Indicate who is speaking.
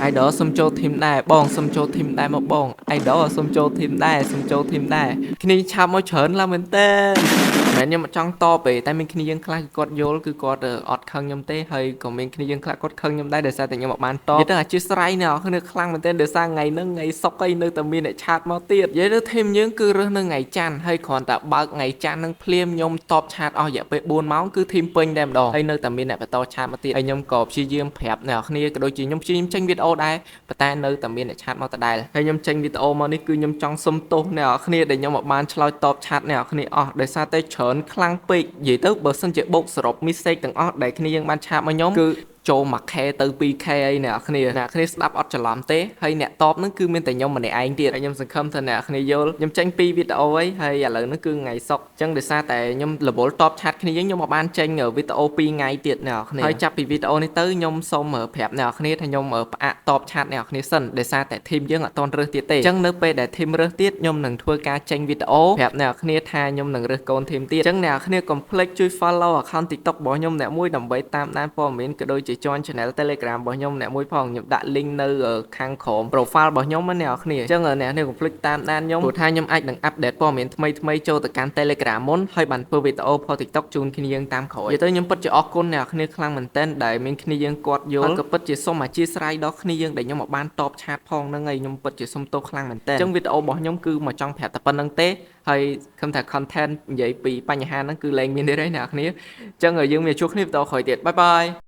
Speaker 1: idol សុំចូល team ដែរបងសុំចូល team ដែរមកបង idol សុំចូល team ដែរសុំចូល team ដែរគ្នាឆាប់មកច្រើនឡើងមែនតើមិនខ្ញុំចង់តបទេតែមានគ្នាយើងខ្លះគឺគាត់យល់គឺគាត់អត់ខឹងខ្ញុំទេហើយក៏មានគ្នាយើងខ្លះគាត់ខឹងខ្ញុំដែរដោយសារតែខ្ញុំអត់បានតបនិយាយទៅអធិស្ស្រ័យអ្នកគ្នាខ្លាំងមែនតើដោយសារថ្ងៃហ្នឹងថ្ងៃសុកអីនៅតែមានអ្នកឆាតមកទៀតនិយាយទៅ team យើងគឺរើសនៅថ្ងៃច័ន្ទហើយគ្រាន់តែបើកថ្ងៃច័ន្ទហ្នឹងភ្លាមខ្ញុំតបឆាតអស់រយៈពេល4ម៉ោងគឺ team ពេញតែម្ដងហើយនៅតែមានអ្នកបន្តឆាតមកទៀតហើយខ្ញុំក៏ព្យាយាមប្រាប់អ្នកគ្នាក៏ដូចជាខ្ញុំព្យាយាមចេញវីដេអូដែរប៉ុន្តែនៅតែមានអ្នកឆាតមកដដែលហើយខ្ញុំចេញវីដេអូមកនេះគឺខ្ញុំចង់សុំទោសអ្នកគ្នាដែលខ្ញុំអត់បានឆ្លើយតបឆាតអ្នកគ្នាអស់ដោយសារតែច្រើនខ្លាំងពេកនិយាយទៅបើសិនជាបូកសរុប mistake ទាំងអស់ដែលគ្នាយើងបានឆាតមកខ្ញុំគឺចូល 1k ទៅ 2k អីអ្នកគ្នាស្ដាប់អត់ច្រឡំទេហើយអ្នកតបហ្នឹងគឺមានតែខ្ញុំម្នាក់ឯងទៀតហើយខ្ញុំសង្ឃឹមថាអ្នកគ្នាយល់ខ្ញុំចេញពីវីដេអូអីហើយឥឡូវនេះគឺថ្ងៃសុកអញ្ចឹងដោយសារតែខ្ញុំរវល់តបឆាតគ្នាខ្ញុំមកបានចេញវីដេអូ2ថ្ងៃទៀតអ្នកគ្នាហើយចាប់ពីវីដេអូនេះទៅខ្ញុំសូមប្រាប់អ្នកគ្នាថាខ្ញុំផ្អាកតបឆាតអ្នកគ្នាសិនដោយសារតែ team យើងអត់តន់រើសទៀតទេអញ្ចឹងនៅពេលដែល team រើសទៀតខ្ញុំនឹងធ្វើការចេញវីដេអូប្រាប់អ្នកគ្នាថាខ្ញុំនឹងរើសកូន team ទៀតអញ្ចឹងអ្នកគ្នាកុំភ្លេចជួយ follow account TikTok របស់ខ្ញុំអ្នកមួយដើម្បីតាមដានព័ត៌មានក៏ដូចជា join channel Telegram របស់ខ្ញុំអ្នកមួយផងខ្ញុំដាក់ link នៅខាងក្រោម profile របស់ខ្ញុំណាអ្នកគ្នាអញ្ចឹងអ្នកគ្នាកុំភ្លេចតាមដានខ្ញុំព្រោះថាខ្ញុំអាចនឹង update ព័ត៌មានថ្មីៗចូលទៅកាន់ Telegram មុនហើយបានធ្វើវីដេអូផ TikTok ជូនគ្នាយើងតាមក្រោយនិយាយទៅខ្ញុំពិតជាអរគុណអ្នកគ្នាខ្លាំងមែនទែនដែលមានគ្នាយើងគាត់យល់ក៏ពិតជាសូមអធិស្ឋានដល់គ្នាយើងដែលខ្ញុំមកបានតបឆាតផងហ្នឹងហើយខ្ញុំពិតជាសូមទោសខ្លាំងមែនទែនអញ្ចឹងវីដេអូរបស់ខ្ញុំគឺមកចង់ប្រាប់តែប៉ុណ្្នឹងទេហើយគំថា content និយាយពីបញ្ហាហ្នឹងគឺលែងមានទេអ្នកគ្នាអញ្ចឹងយើងមានជួបគ្នាវីដេអូក្រោយទៀតបាយបាយ